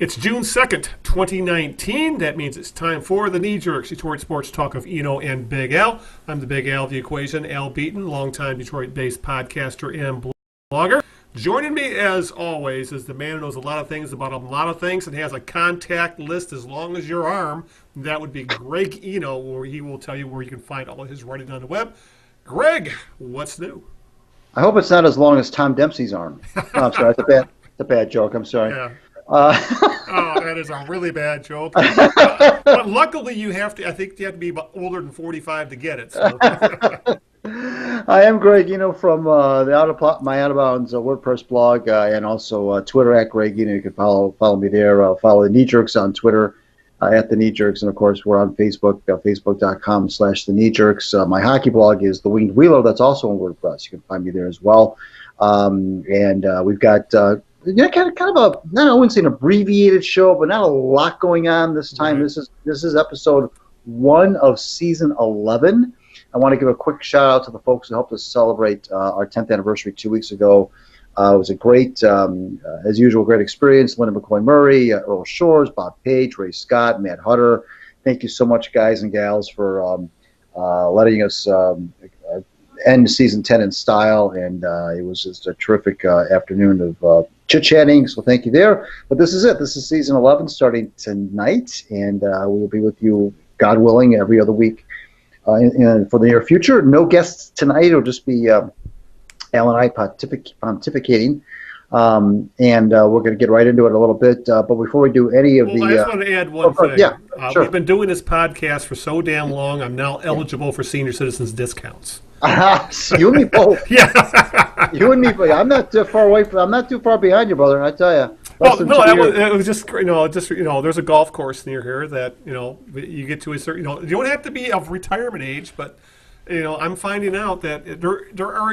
It's June 2nd, 2019. That means it's time for the Knee Jerks, Detroit Sports Talk of Eno and Big Al. I'm the Big Al of the equation, Al Beaton, longtime Detroit-based podcaster and blogger. Joining me, as always, is the man who knows a lot of things about a lot of things and has a contact list as long as your arm. That would be Greg Eno, where he will tell you where you can find all of his writing on the web. Greg, what's new? I hope it's not as long as Tom Dempsey's arm. Oh, I'm sorry, it's a bad joke. I'm sorry. Yeah. Oh, that is a really bad joke. But luckily, I think you have to be older than 45 to get it. So. I am Greg Eno from my Out of Bounds WordPress blog and also Twitter at Greg Eno. You can follow me there. Follow the Knee Jerks on Twitter at the Knee Jerks, and of course we're on Facebook, facebook.com/the Knee Jerks. My hockey blog is The Winged Wheeler. That's also on WordPress. You can find me there as well. And we've got. Kind of a, I wouldn't say an abbreviated show, but not a lot going on this time. Right. This is episode 1 of season 11. I want to give a quick shout out to the folks who helped us celebrate our 10th anniversary 2 weeks ago. It was a great, as usual, great experience. Linda McCoy Murray, Earl Shores, Bob Page, Ray Scott, Matt Hutter. Thank you so much, guys and gals, for letting us end season 10 in style, and it was just a terrific afternoon of chit-chatting, so thank you there. But this is it. This is season 11 starting tonight, and we will be with you, God willing, every other week for the near future. No guests tonight. It'll just be Al and I pontificating, and we're going to get right into it a little bit. But before we do any of I just want to add one thing. Yeah, sure. We've been doing this podcast for so damn long, I'm now eligible for senior citizens discounts. You and me both. Yeah. You and me, I'm not too far away I'm not too far behind you, brother. I tell you. Well, no, it was just there's a golf course near here that you get to a certain you don't have to be of retirement age, but I'm finding out that there are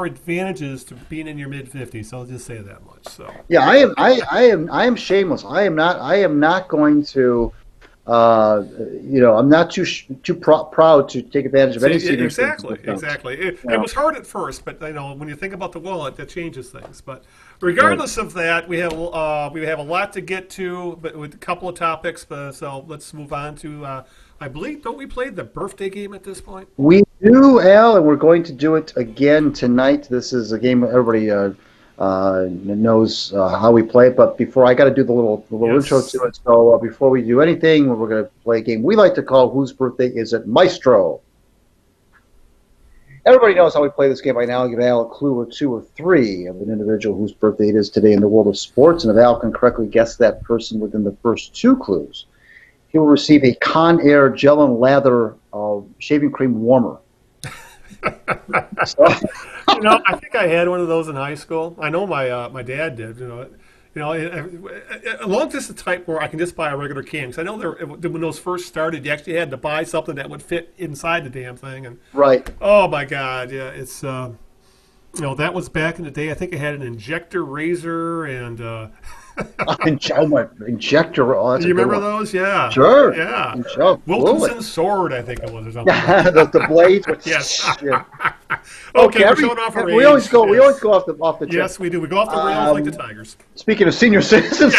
advantages to being in your mid 50s. So I'll just say that much. So yeah, I am shameless. I am not going to. I'm not too proud to take advantage of any senior. Exactly. It was hard at first, but when you think about the wallet, that changes things. But regardless of that, we have a lot to get to, but with a couple of topics. So let's move on to. I believe, don't we play the birthday game at this point? We do, Al, and we're going to do it again tonight. This is a game everybody knows how we play it, but before I got to do the little intro to it. So before we do anything, we're going to play a game we like to call "Whose Birthday Is It, Maestro?" Everybody knows how we play this game by now. I'll give Al a clue or 2 or 3 of an individual whose birthday it is today in the world of sports, and if Al can correctly guess that person within the first 2 clues, he will receive a Conair Gel and Lather shaving cream warmer. I think I had one of those in high school. I know my dad did. Along just the type where I can just buy a regular can. Because I know when those first started, you actually had to buy something that would fit inside the damn thing. And right. Oh my God, yeah, it's that was back in the day. I think I had an injector razor and. Injector. Oh, do you remember those? Yeah. Sure. Yeah. Wilkinson's sword, I think it was, or something. the blades. Yes. Yeah. Okay, we're showing off our age. We always go off the chip. Yes, we do. We go off the rails like the Tigers. Speaking of senior citizens,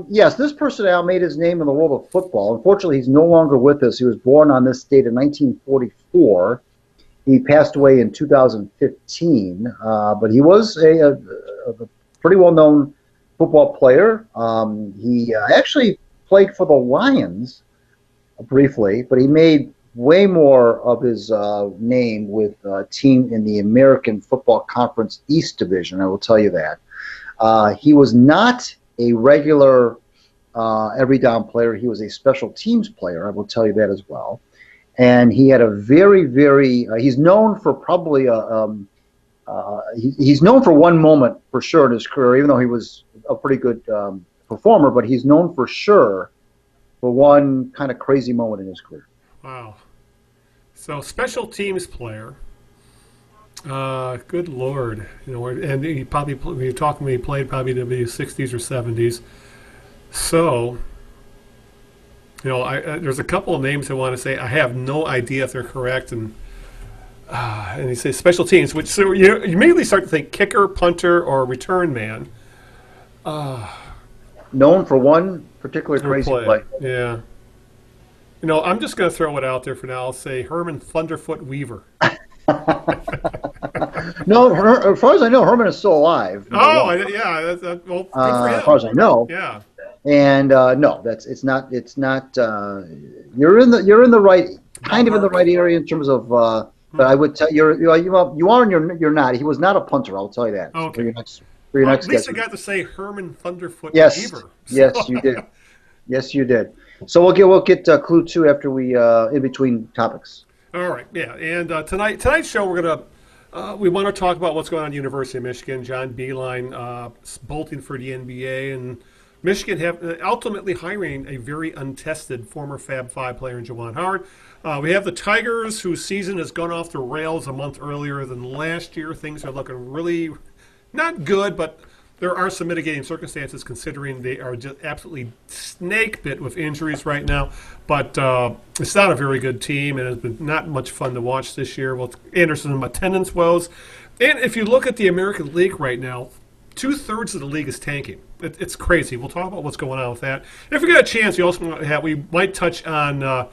yes, this person, Al, made his name in the world of football. Unfortunately, he's no longer with us. He was born on this date in 1944. He passed away in 2015, but he was a pretty well-known football player. He actually played for the Lions briefly, but he made way more of his name with a team in the American Football Conference East Division, I will tell you that. He was not a regular every down player. He was a special teams player, I will tell you that as well. And he had a very, very he's known for probably he's known for one moment for sure in his career, even though he was a pretty good performer, but he's known for sure for one kind of crazy moment in his career. Wow. So special teams player. Good Lord. And he probably, when you're talking, he played probably in the 60s or 70s. So, there's a couple of names I want to say. I have no idea if they're correct. And he says special teams, which so you immediately start to think kicker, punter, or return man. Known for one particular Her crazy play. Yeah. I'm just going to throw it out there for now. I'll say Herman Thunderfoot Weaver. No, as far as I know, Herman is still alive. Oh, yeah. Well, good for him. As far as I know. Yeah. And no, it's not. You're in the right, kind of in the right area in terms of. But I would tell you are and you're not. He was not a punter. I'll tell you that. Okay. For your Well, next at least guess. I got to say Herman Thunderfoot Weaver. Yes, you did. Yes, you did. So we'll get clue 2 after we in between topics. All right, yeah, and tonight's show we want to talk about what's going on at the University of Michigan. John Beilein bolting for the NBA, and Michigan ultimately hiring a very untested former Fab Five player in Juwan Howard. We have the Tigers, whose season has gone off the rails a month earlier than last year. Things are looking really not good, but there are some mitigating circumstances considering they are just absolutely snake bit with injuries right now. But it's not a very good team, and it's been not much fun to watch this year. Well, Anderson's attendance woes. And if you look at the American League right now, 2/3 of the league is tanking. It's crazy. We'll talk about what's going on with that. If we get a chance, we might touch on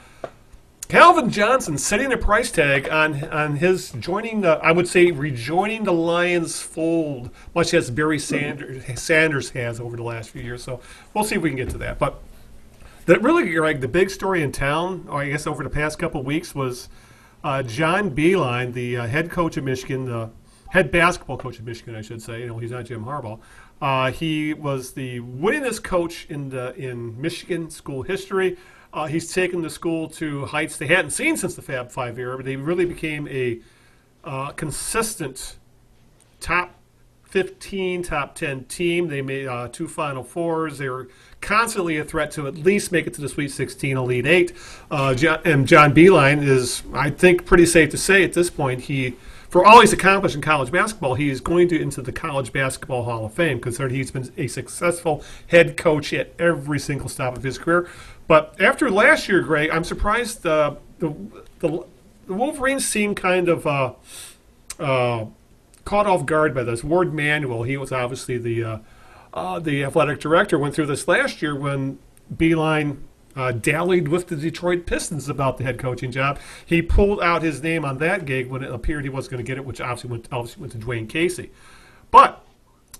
Calvin Johnson setting a price tag on his rejoining the Lions fold, much as Barry Sanders has over the last few years. So we'll see if we can get to that. But the big story in town, or I guess over the past couple of weeks, was John Beilein, the head coach of Michigan, the head basketball coach of Michigan, I should say. He's not Jim Harbaugh. He was the winningest coach in Michigan school history. He's taken the school to heights they hadn't seen since the Fab Five era, but they really became a consistent top 15, top 10 team. They made 2 Final Fours. They were constantly a threat to at least make it to the Sweet 16, Elite 8. And John Beilein is, I think, pretty safe to say at this point, for all he's accomplished in college basketball, he is going into the College Basketball Hall of Fame, considering he's been a successful head coach at every single stop of his career. But after last year, Greg, I'm surprised the Wolverines seemed kind of caught off guard by this. Ward Manuel, he was obviously the athletic director, went through this last year when Beilein dallied with the Detroit Pistons about the head coaching job. He pulled out his name on that gig when it appeared he wasn't going to get it, which obviously went to Dwayne Casey. But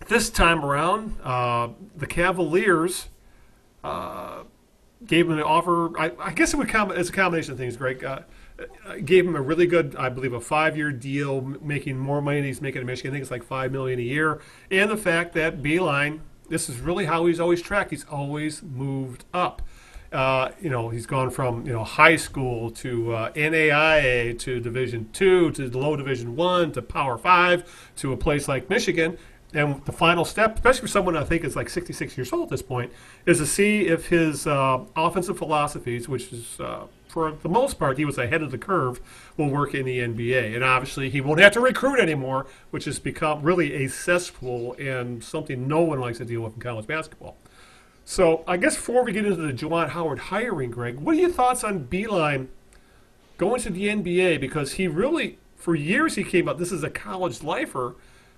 this time around, the Cavaliers gave him an offer. I guess it's a combination of things, Greg. Gave him a really good, I believe, a 5-year deal, making more money than he's making in Michigan. I think it's like $5 million a year. And the fact that Beilein, this is really how he's always tracked. He's always moved up. He's gone from high school to NAIA to Division II to low Division I to Power 5 to a place like Michigan. And the final step, especially for someone I think is like 66 years old at this point, is to see if his offensive philosophies, which is for the most part he was ahead of the curve, will work in the NBA. And obviously he won't have to recruit anymore, which has become really a cesspool and something no one likes to deal with in college basketball. So I guess before we get into the Juwan Howard hiring, Greg, what are your thoughts on Beilein going to the NBA? Because he really, for years he came up, this is a college lifer,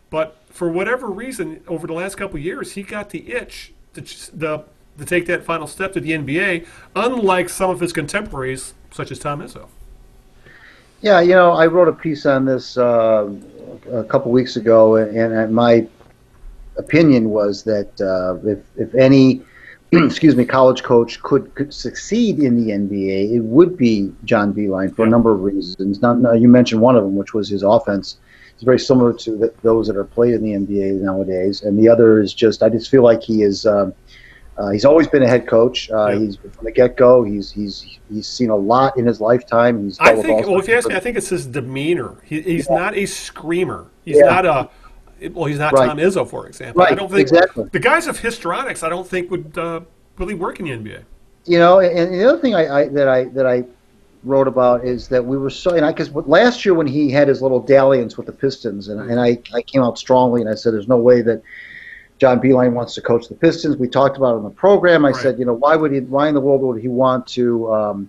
but for whatever reason, over the last couple of years, he got the itch to take that final step to the NBA, unlike some of his contemporaries, such as Tom Izzo. Yeah, I wrote a piece on this a couple weeks ago, and my opinion was that if any college coach could succeed in the NBA, it would be John Beilein for a number of reasons. Now, you mentioned one of them, which was his offense. It's very similar to those that are played in the NBA nowadays. And the other is I just feel like he is. He's always been a head coach. He's from the get-go. He's seen a lot in his lifetime. If you ask me, I think it's his demeanor. He's not a screamer. He's not a. Well, he's not Tom Izzo, for example. Right, I don't think exactly. The guys of histrionics, I don't think would really work in the NBA. And the other thing that I wrote about is that we were because last year when he had his little dalliance with the Pistons, and I came out strongly and I said there's no way that John Beilein wants to coach the Pistons. We talked about it on the program. I said, why in the world would he want to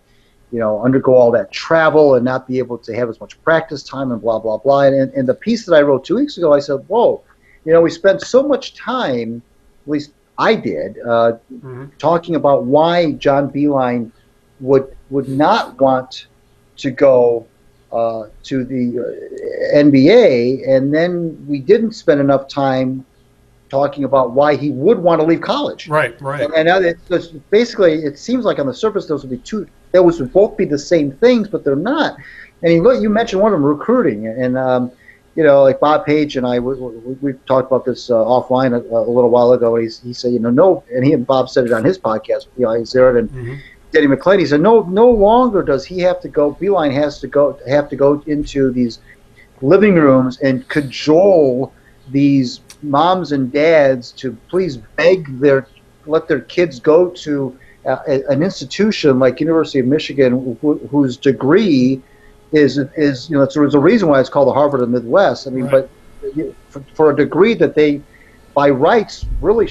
undergo all that travel and not be able to have as much practice time and blah, blah, blah. And the piece that I wrote 2 weeks ago, I said, whoa, we spent so much time least I did, Mm-hmm. talking about why John Beilein would not want to go to the NBA, and then we didn't spend enough time talking about why he would want to leave college. Right, right. And basically, it seems like on the surface those would both be the same things, but they're not. And you mentioned one of them, recruiting, and like Bob Page and I, we talked about this offline a little while ago. And he said, no, and he and Bob said it on his podcast. He's there, and Mm-hmm. Denny McClain. He said, no longer does he have to go. Beilein have to go into these living rooms and cajole these moms and dads to please let their kids go to an institution like University of Michigan, whose degree is there's a reason why it's called the Harvard of the Midwest. I mean, Right. but for a degree that they by rights really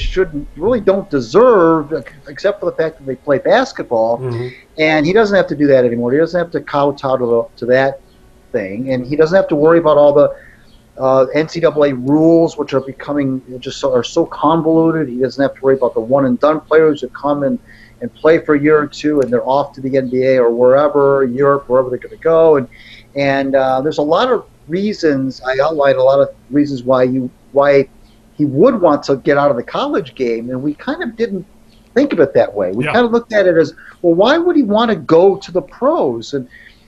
don't deserve, except for the fact that they play basketball. Mm-hmm. And he doesn't have to do that anymore. He doesn't have to kowtow to that thing, and he doesn't have to worry about all the NCAA rules, which are becoming are so convoluted. He doesn't have to worry about the one and done players who come and play for a year or two and they're off to the NBA or wherever, Europe, wherever they're going to go. And there's a lot of reasons. I outlined a lot of reasons why he would want to get out of the college game, and we kind of didn't think of it that way. We kind of looked at it as, well, why would he want to go to the pros? And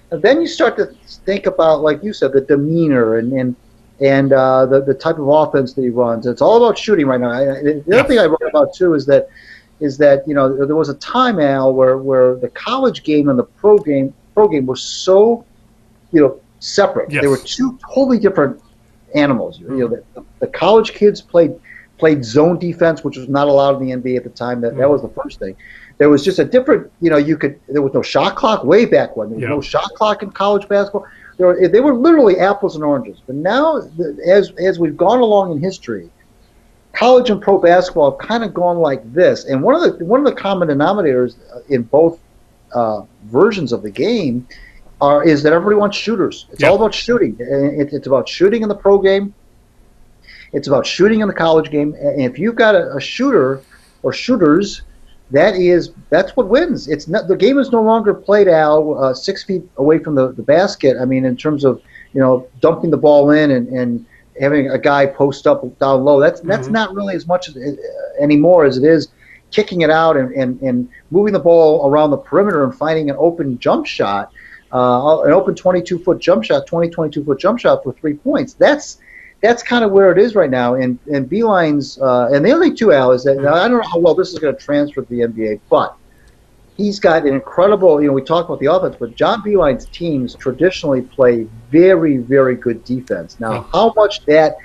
then you start to think about, like you said, the demeanor and the type of offense that he runs. It's all about shooting right now. The other thing I wrote about too is that there was a time, Al, where the college game and the pro game were so separate. Yes. They were two totally different animals. Mm-hmm. The college kids played zone defense, which was not allowed in the NBA at the time. That was the first thing. There was just a different, there was no shot clock way back when. There was no shot clock in college basketball. They were literally apples and oranges. But now, as we've gone along in history, college and pro basketball have kind of gone like this. And one of the common denominators in both versions of the game is that everybody wants shooters. It's all about shooting. It's about shooting in the pro game. It's about shooting in the college game. And if you've got a shooter or shooters, that's what wins. It's not, the game is no longer played out 6 feet away from the basket. I mean, in terms of dumping the ball in and having a guy post up down low. That's not really as much anymore as it is kicking it out and moving the ball around the perimeter and finding an open jump shot, an open 22-foot jump shot, 22-foot jump shot for 3 points. That's kind of where it is right now. And Beilein's and the other thing too, Al, is that I don't know how well this is going to transfer to the NBA, but he's got an incredible. We talked about the offense, but John Beilein's teams traditionally play very, very good defense. Now, how much that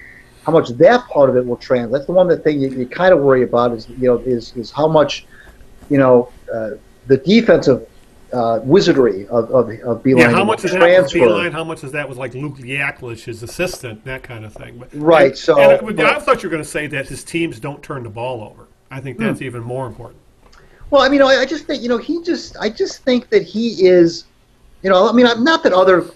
part of it will translate? That's the one thing you kind of worry about is how much the defensive wizardry of Beilein. Yeah, how much is that was transfer. Beilein? How much of that was like Luke Liaklish, his assistant, that kind of thing? But, Right. I thought you were going to say that his teams don't turn the ball over. I think that's even more important. Well, I mean, I just think I just think that he is, not that other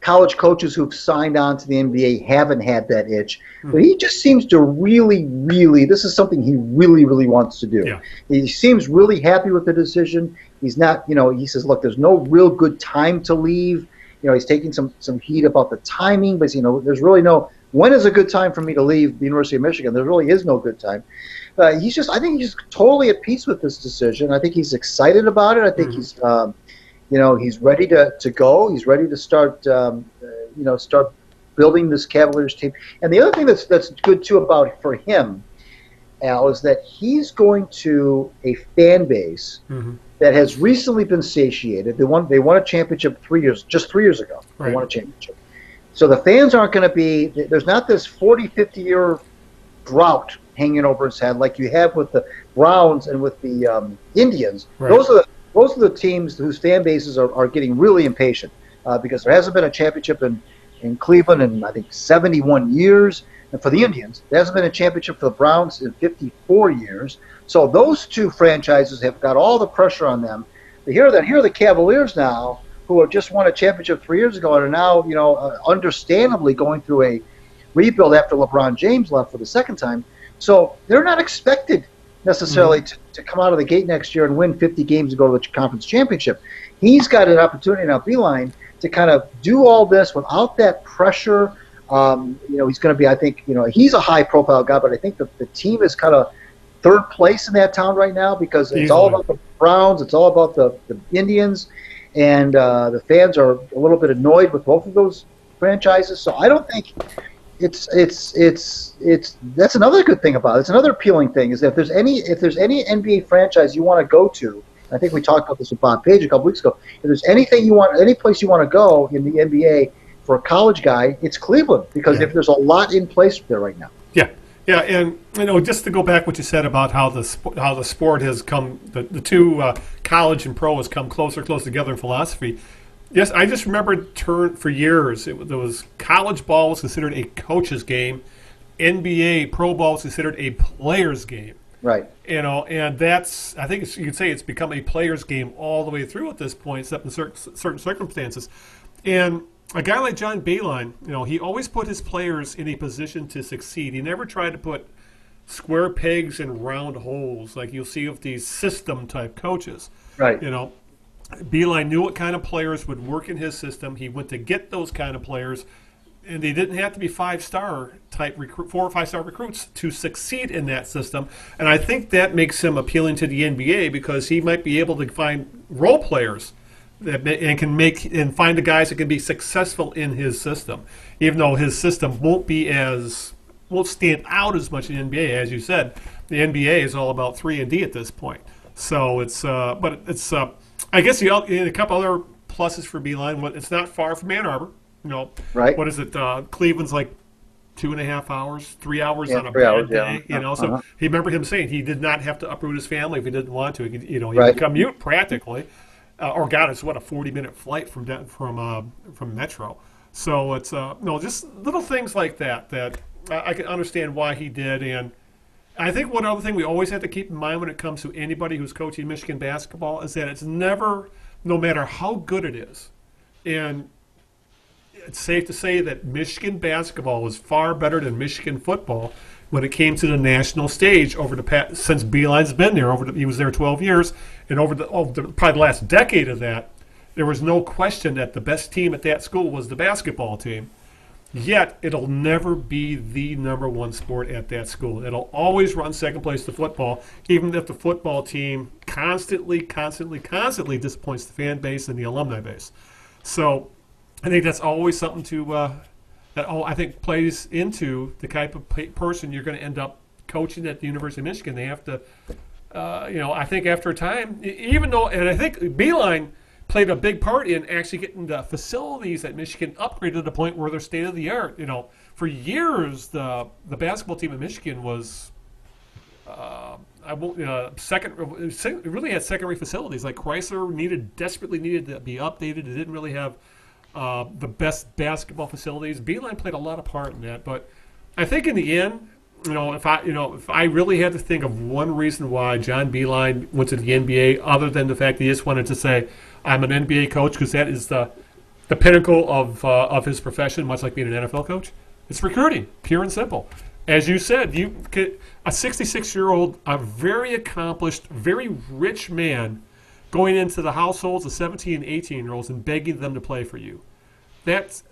college coaches who've signed on to the NBA haven't had that itch, but he just seems to really, really, this is something he really, really wants to do. Yeah. He seems really happy with the decision. He's not, he says, look, there's no real good time to leave. He's taking some heat about the timing, but there's really when is a good time for me to leave the University of Michigan? There really is no good time. I think he's just totally at peace with this decision. I think he's excited about it. I think he's ready to go. He's ready to start building this Cavaliers team. And the other thing that's good too for him, Al, is that he's going to a fan base that has recently been satiated. They won a championship 3 years ago. Right. They won a championship. So the fans aren't going to be. There's not this 40, 50-year drought hanging over his head like you have with the Browns and with the Indians. Right. Those are the teams whose fan bases are getting really impatient because there hasn't been a championship in Cleveland in, I think, 71 years. And for the Indians, there hasn't been a championship for the Browns in 54 years. So those two franchises have got all the pressure on them. But here are the Cavaliers now, who have just won a championship 3 years ago and are now, understandably going through a rebuild after LeBron James left for the second time. So they're not expected necessarily to come out of the gate next year and win 50 games and go to the conference championship. He's got an opportunity now, Beilein, to kind of do all this without that pressure. He's going to be, I think, he's a high-profile guy, but I think the team is kind of third place in that town right now because it's all about the Browns, it's all about the Indians, and the fans are a little bit annoyed with both of those franchises. So I don't think it's that's another good thing about it. It's another appealing thing is that if there's any NBA franchise you want to go to, I think we talked about this with Bob Page a couple weeks ago. If there's any place you want to go in the NBA for a college guy, it's Cleveland because if there's a lot in place there right now. Yeah, and just to go back what you said about how the sport has come, the two college and pro has come closer together in philosophy. Yes, I just remember for years there was college ball was considered a coach's game, NBA pro ball was considered a player's game. Right. And that's, I think you could say it's become a player's game all the way through at this point, except in certain circumstances. And a guy like John Beilein, he always put his players in a position to succeed. He never tried to put square pegs in round holes like you'll see with these system-type coaches. Right. Beilein knew what kind of players would work in his system. He went to get those kind of players, and they didn't have to be 4 or 5 star recruits to succeed in that system. And I think that makes him appealing to the NBA because he might be able to find role players and can find the guys that can be successful in his system, even though his system won't stand out as much in the NBA. As you said, the NBA is all about 3-and-D at this point. So I guess a couple other pluses for Beilein. It's not far from Ann Arbor. Right. What is it? Cleveland's like 2.5 hours, 3 hours on a bad day. So he remember him saying he did not have to uproot his family if he didn't want to. He could commute practically. Or God, it's a 40-minute flight from Metro. So it's just little things like that I can understand why he did. And I think one other thing we always have to keep in mind when it comes to anybody who's coaching Michigan basketball is that it's never, no matter how good it is, and it's safe to say that Michigan basketball was far better than Michigan football when it came to the national stage since Beilein's been there. He was there 12 years, and over probably the last decade of that, there was no question that the best team at that school was the basketball team. Yet, it'll never be the number one sport at that school. It'll always run second place to football, even if the football team constantly disappoints the fan base and the alumni base. So I think that's always something that I think plays into the type of person you're going to end up coaching at the University of Michigan. They have to, I think after a time, and I think Beilein played a big part in actually getting the facilities at Michigan upgraded to the point where they're state of the art. For years the basketball team at Michigan was it really had secondary facilities. Like Chrysler desperately needed to be updated. It didn't really have the best basketball facilities. Beilein played a lot of part in that, but I think in the end, if I really had to think of one reason why John Beilein went to the NBA, other than the fact that he just wanted to say, "I'm an NBA coach," because that is the pinnacle of his profession, much like being an NFL coach. It's recruiting, pure and simple. As you said, a 66-year-old, a very accomplished, very rich man going into the households of 17 and 18-year-olds and begging them to play for you. That's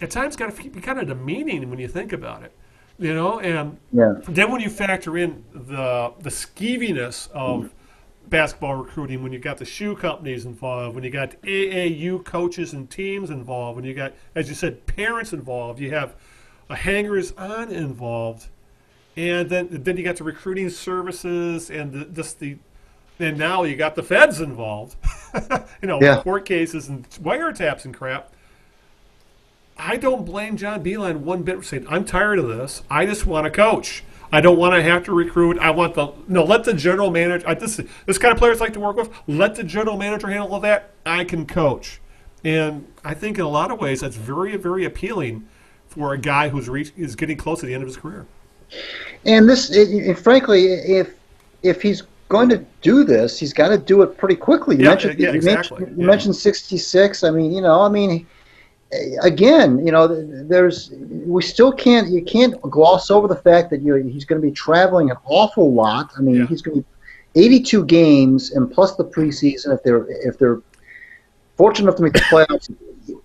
at times got to be kind of demeaning when you think about it. And then when you factor in the skeeviness of basketball recruiting, when you got the shoe companies involved, when you got AAU coaches and teams involved, when you got, as you said, parents involved, you have hangers-on involved, and then you got the recruiting services and and now you got the feds involved, court cases and wiretaps and crap. I don't blame John Beilein one bit for saying, I'm tired of this. I just want to coach. I don't want to have to recruit. I want let the general manager, this kind of players I like to work with, let the general manager handle all that. I can coach. And I think in a lot of ways that's very, very appealing for a guy is getting close to the end of his career. And frankly, if he's going to do this, he's got to do it pretty quickly. You mentioned 66. again, we still you can't gloss over the fact that he's going to be traveling an awful lot. I mean, he's going to be 82 games and plus the preseason if they're fortunate enough to make the playoffs,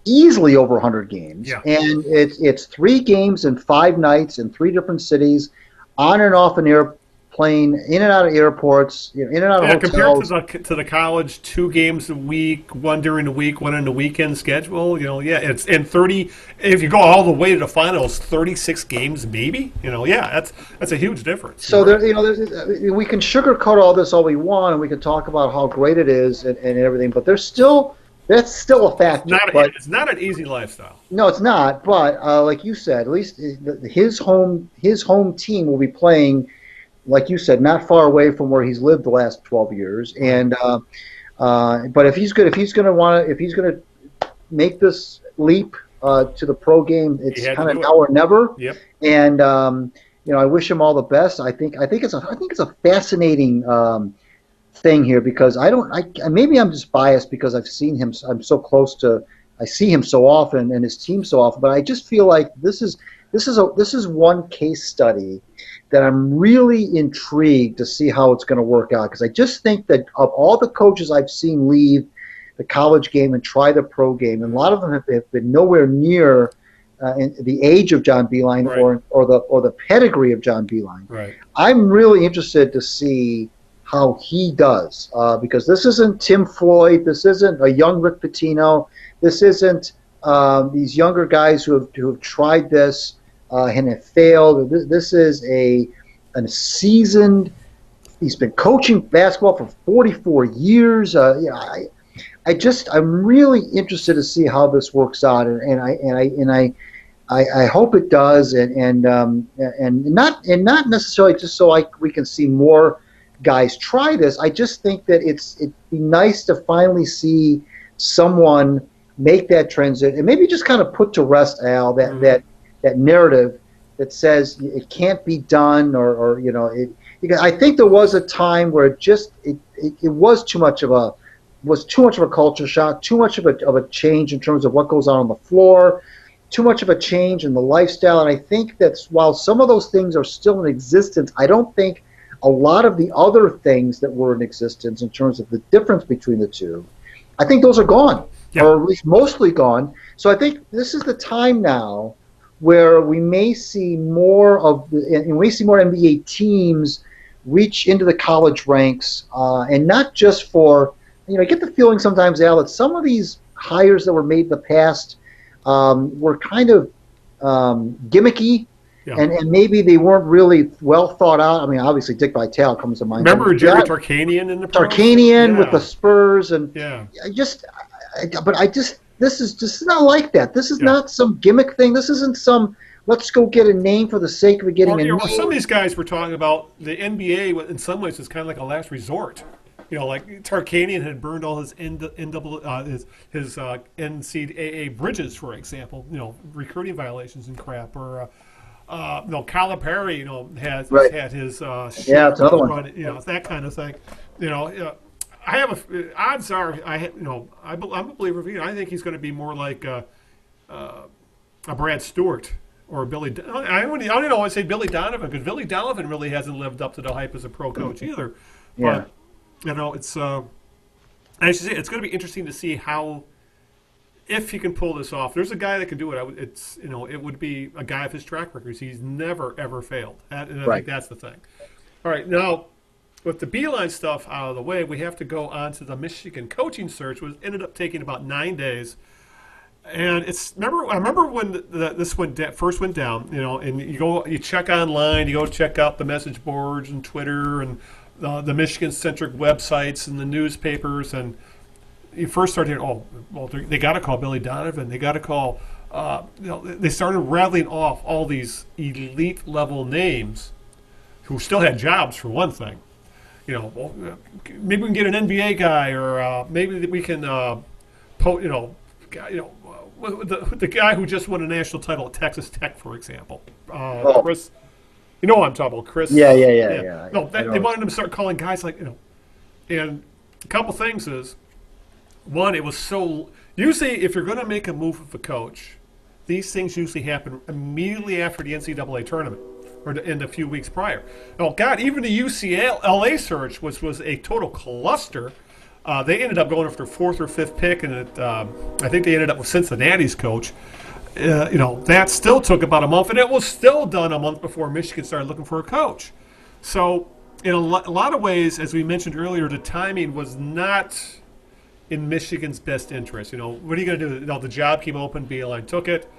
easily over 100 games. Yeah. And it's 3 games and 5 nights in 3 different cities, on and off an airplane, in and out of airports, in and out of hotels. Compared to the college, 2 games a week, 1 during the week, 1 on the weekend schedule. It's in 30. If you go all the way to the finals, 36 games maybe. That's a huge difference. So we can sugarcoat all this all we want, and we can talk about how great it is and everything, but that's still a factor. It's not an easy lifestyle. No, it's not. But like you said, at least his home team will be playing, like you said, not far away from where he's lived the last 12 years. And but if he's going to make this leap to the pro game, it's kind of now or never. Yep. And I wish him all the best. I think it's a fascinating thing here, because maybe I'm just biased because I've seen him. I'm so close to. I see him so often and his team so often, but I just feel like this is one case study that I'm really intrigued to see how it's going to work out, because I just think that of all the coaches I've seen leave the college game and try the pro game, and a lot of them have been nowhere near in the age of John Beilein, right, or the pedigree of John Beilein. Right. I'm really interested to see how he does, because this isn't Tim Floyd, this isn't a young Rick Pitino, this isn't these younger guys who have tried this and have failed. This is a seasoned. He's been coaching basketball for 44 years. I'm really interested to see how this works out, and I hope it does, and not necessarily just so we can see more guys try this. I just think that it'd be nice to finally see someone make that transition and maybe just kind of put to rest, Al, that narrative that says it can't be done, or because I think there was a time where it was too much of a culture shock, too much of a change in terms of what goes on the floor, too much of a change in the lifestyle. And I think that while some of those things are still in existence, I don't think a lot of the other things that were in existence in terms of the difference between the two, I think those are gone, or at least mostly gone. So I think this is the time now where we may see more NBA teams reach into the college ranks, and not just for, I get the feeling sometimes, Al, that some of these hires that were made in the past were kind of gimmicky. Yeah. And maybe they weren't really well thought out. I mean, obviously Dick Vitale comes to mind. Remember Jerry Tarkanian in the pros? Tarkanian with the Spurs, and this is not like that. This is not some gimmick thing. This isn't some let's go get a name for the sake of getting a name. Some of these guys we're talking about, the NBA in some ways is kind of like a last resort. Like Tarkanian had burned all his his NCAA bridges, for example. Recruiting violations and crap, or. Calipari, has had his it's another one. That kind of thing. I have odds are I'm a believer of I think he's going to be more like a Brad Stewart or a Billy. I don't even want to say Billy Donovan, because Billy Donovan really hasn't lived up to the hype as a pro coach either. Yeah. But it's I should say it's going to be interesting to see how. If he can pull this off, there's a guy that can do it. It would be a guy of his track record. He's never ever failed, and I think that's the thing. All right, now with the Beilein stuff out of the way, we have to go on to the Michigan coaching search, which ended up taking about 9 days. And I remember when this first went down, and you check online, you go check out the message boards and Twitter and the Michigan centric websites and the newspapers, and you first start hearing, they got to call Billy Donovan. They got to call. They started rattling off all these elite level names, who still had jobs for one thing. Maybe we can get an NBA guy, or maybe we can, the guy who just won a national title at Texas Tech, for example, Chris. You know what I'm talking about, Chris? Yeah. No, they wanted him to start calling guys like, and a couple things is. one, it was so usually if you're going to make a move with a coach, these things usually happen immediately after the NCAA tournament or in a few weeks prior. Oh God, even the UCLA search was a total cluster. They ended up going after fourth or fifth pick, and I think they ended up with Cincinnati's coach. That still took about a month, and it was still done a month before Michigan started looking for a coach. So in a lot of ways, as we mentioned earlier, the timing was not in Michigan's best interest. What are you going to do? The job came open, Beilein took it,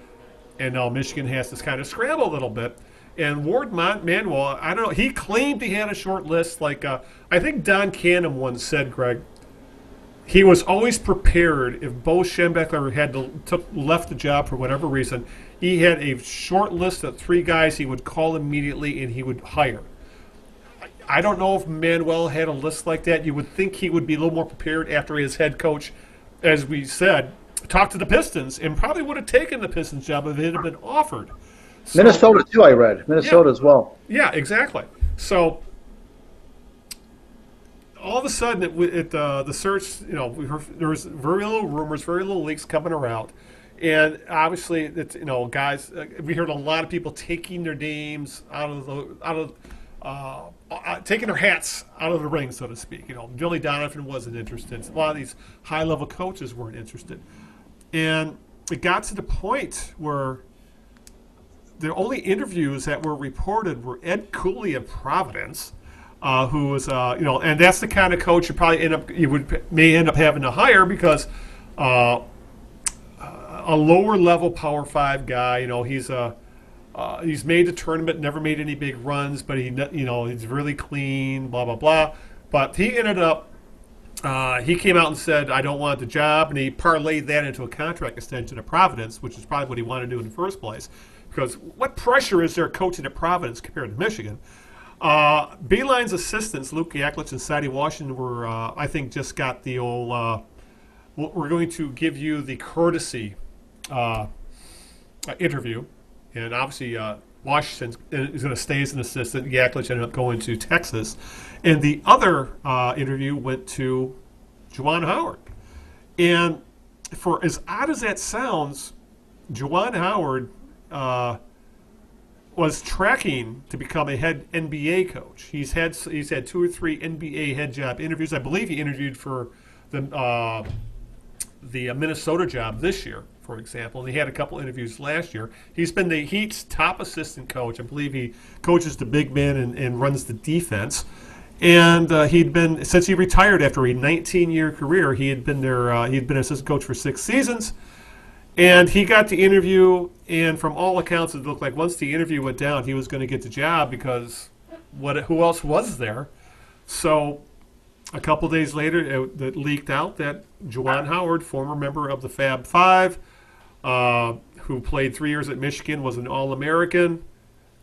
and now Michigan has to kind of scramble a little bit. And Ward Manuel, I don't know, he claimed he had a short list. Like I think Don Canham once said, Greg, he was always prepared if Bo Schembechler had left the job for whatever reason. He had a short list of 3 guys he would call immediately and he would hire. I don't know if Manuel had a list like that. You would think he would be a little more prepared after his head coach, as we said, talked to the Pistons and probably would have taken the Pistons job if it had been offered. So, Minnesota, too, I read. Minnesota as well. Yeah, exactly. So all of a sudden, the search, there was very little rumors, very little leaks coming around. And obviously, guys, we heard a lot of people taking their names taking their hats out of the ring, so to speak. Billy Donovan wasn't interested. A lot of these high-level coaches weren't interested. And it got to the point where the only interviews that were reported were Ed Cooley of Providence, who was, and that's the kind of coach you may end up having to hire because a lower-level Power 5 guy, he's made the tournament, never made any big runs, but he's really clean, blah, blah, blah. But he ended up, he came out and said, I don't want the job, and he parlayed that into a contract extension at Providence, which is probably what he wanted to do in the first place. Because what pressure is there coaching at Providence compared to Michigan? Beilein's assistants, Luke Yaklich and Sadie Washington, were, I think, just got the old, we're going to give you the courtesy interview. And obviously, Washington is going to stay as an assistant. Yaklich ended up going to Texas. And the other interview went to Juwan Howard. And for as odd as that sounds, Juwan Howard was tracking to become a head NBA coach. He's had 2 or 3 NBA head job interviews. I believe he interviewed for the Minnesota job this year, for example, and he had a couple interviews last year. He's been the Heat's top assistant coach. I believe he coaches the big men and runs the defense. And he'd been, since he retired after a 19-year career, he'd been assistant coach for 6 seasons. And he got the interview, and from all accounts, it looked like once the interview went down, he was going to get the job because who else was there? So a couple days later, it leaked out that Juwan Howard, former member of the Fab Five, who played 3 years at Michigan, was an All-American,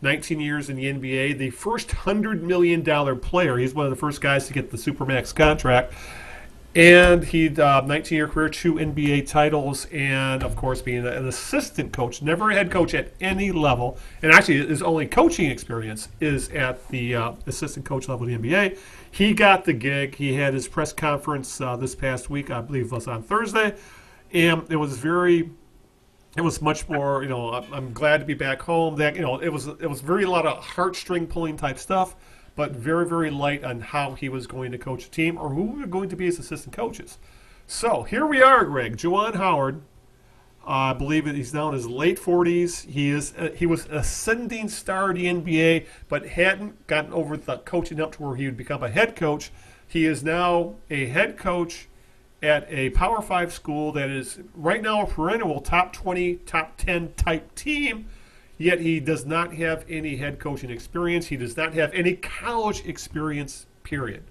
19 years in the NBA, the first $100 million player. He's one of the first guys to get the Supermax contract. And he'd 19-year career, 2 NBA titles, and, of course, being an assistant coach, never a head coach at any level. And actually, his only coaching experience is at the assistant coach level in the NBA. He got the gig. He had his press conference this past week, I believe it was on Thursday. And it was much more, I'm glad to be back home. That, it was very a lot of heartstring pulling type stuff, but very, very light on how he was going to coach a team or who were going to be his assistant coaches. So here we are, Greg. Juwan Howard, I believe he's now in his late 40s. He was an ascending star in the NBA, but hadn't gotten over the coaching up to where he would become a head coach. He is now a head coach at a Power 5 school that is right now a perennial top 20, top 10 type team. Yet he does not have any head coaching experience. He does not have any college experience, period.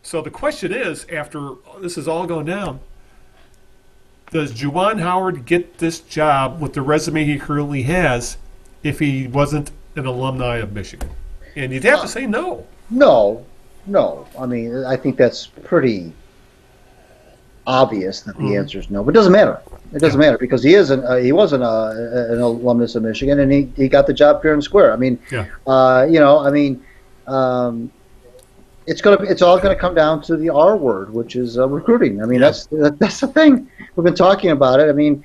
So the question is, after this is all going down, does Juwan Howard get this job with the resume he currently has if he wasn't an alumni of Michigan? And you'd have to say no. No. I mean, I think that's pretty obvious that the answer is no. But it doesn't matter. It doesn't matter because he was an alumnus of Michigan, and he got the job fair and square. I mean, It's all gonna come down to the R word, which is recruiting. I mean, Yeah. that's the thing. We've been talking about it. I mean,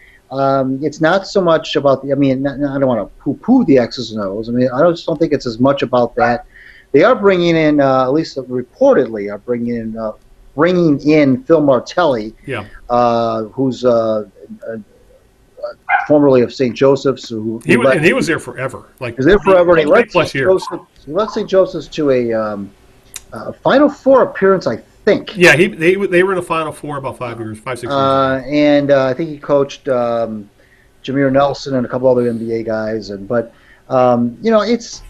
it's not so much about the. I mean, I don't want to poo-poo the X's and O's. I mean, I just don't think it's as much about that. They are bringing in, at least reportedly, bringing in Phil Martelli, Yeah. who's formerly of St. Joseph's. He was there forever. Like, he was there forever. And he led plus years. He led St. Joseph's to a Final Four appearance, I think. Yeah, they were in the Final Four about 5 years, 5, 6 years ago. And I think he coached Jameer Nelson and a couple other NBA guys. But it's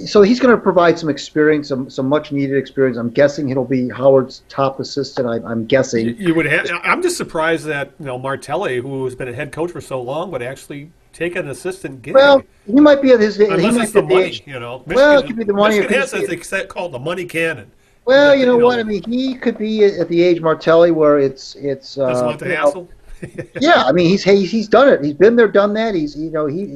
so he's going to provide some experience, some much needed experience. I'm guessing he'll be Howard's top assistant. I'm guessing. You would have. I'm just surprised that Martelli, who has been a head coach for so long, would actually take an assistant gig. Well, he might be at his. Unless it's the money, Michigan, Well, it could be the money. Michigan has a called the money cannon. Well, you know what? I mean, he could be at the age Martelli where it's. Doesn't want the hassle. Yeah, I mean, he's done it. He's been there, done that.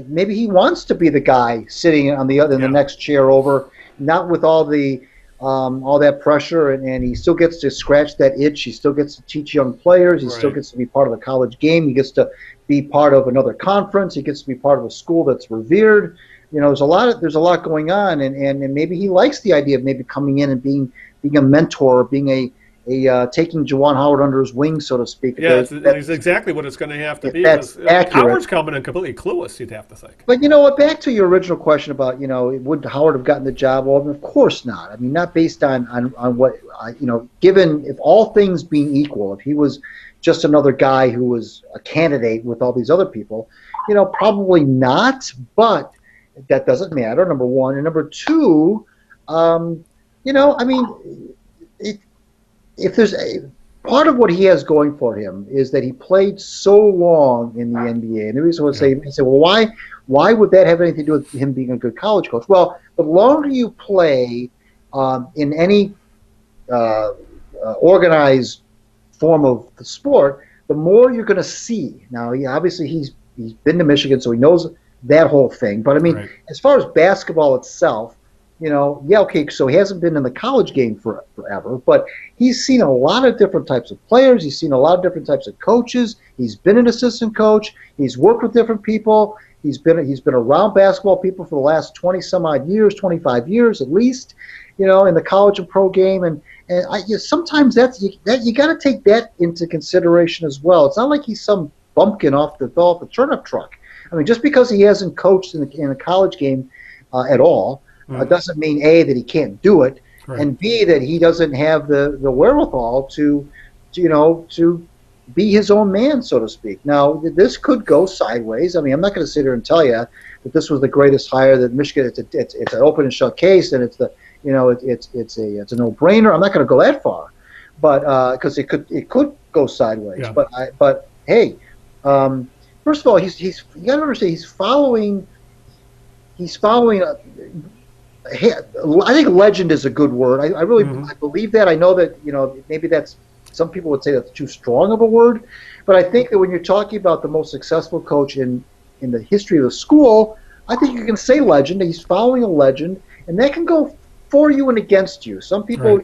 Maybe he wants to be the guy sitting on the next chair over, not with all that pressure, and he still gets to scratch that itch. He still gets to teach young players. He still gets to be part of the college game. He gets to be part of another conference. He gets to be part of a school that's revered. There's a lot going on, and maybe he likes the idea of maybe coming in and being a mentor, being a taking Juwan Howard under his wing, so to speak. Yeah, that's exactly what it's going to have to be. That's accurate. Howard's coming in completely clueless, you'd have to think. But you know what? Back to your original question about would Howard have gotten the job? Well, of course not. I mean, not based on what given if all things being equal, if he was just another guy who was a candidate with all these other people, probably not. But that doesn't matter. Number one, and number two, I mean. If there's part of what he has going for him is that he played so long in the NBA, and the reason I would say, well, why would that have anything to do with him being a good college coach? Well, the longer you play in any organized form of the sport, the more you're going to see. Now, obviously, he's been to Michigan, so he knows that whole thing. But I mean, as far as basketball itself. Okay, so he hasn't been in the college game forever, but he's seen a lot of different types of players. He's seen a lot of different types of coaches. He's been an assistant coach. He's worked with different people. He's been around basketball people for the last 20 some odd years, 25 years at least, in the college and pro game. And sometimes you got to take that into consideration as well. It's not like he's some bumpkin off the turnip truck. I mean, just because he hasn't coached in the college game at all. Doesn't mean A, that he can't do it, and B, that he doesn't have the wherewithal to be his own man, so to speak. Now, this could go sideways. I mean, I'm not going to sit here and tell you that this was the greatest hire that Michigan. It's an open and shut case, and it's a no-brainer. I'm not going to go that far, but because it could go sideways. Yeah. But hey, first of all, you got to understand he's following. I think legend is a good word. I really I believe that. I know that maybe that's some people would say that's too strong of a word, but I think that when you're talking about the most successful coach in the history of the school, I think you can say legend. He's following a legend, and that can go for you and against you. Some people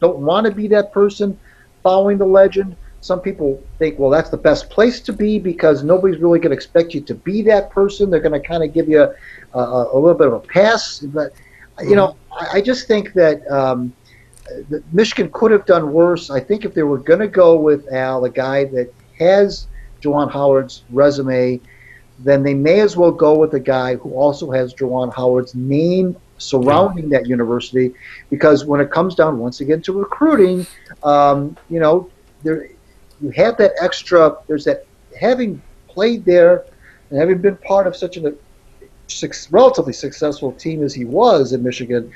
don't want to be that person following the legend. Some people think, well, that's the best place to be because nobody's really going to expect you to be that person. They're going to kind of give you a little bit of a pass, but. I just think that Michigan could have done worse. I think if they were going to go with Al, a guy that has Juwan Howard's resume, then they may as well go with a guy who also has Juwan Howard's name surrounding that university, because when it comes down once again to recruiting, you have that extra. There's that having played there and having been part of such a relatively successful team as he was in Michigan,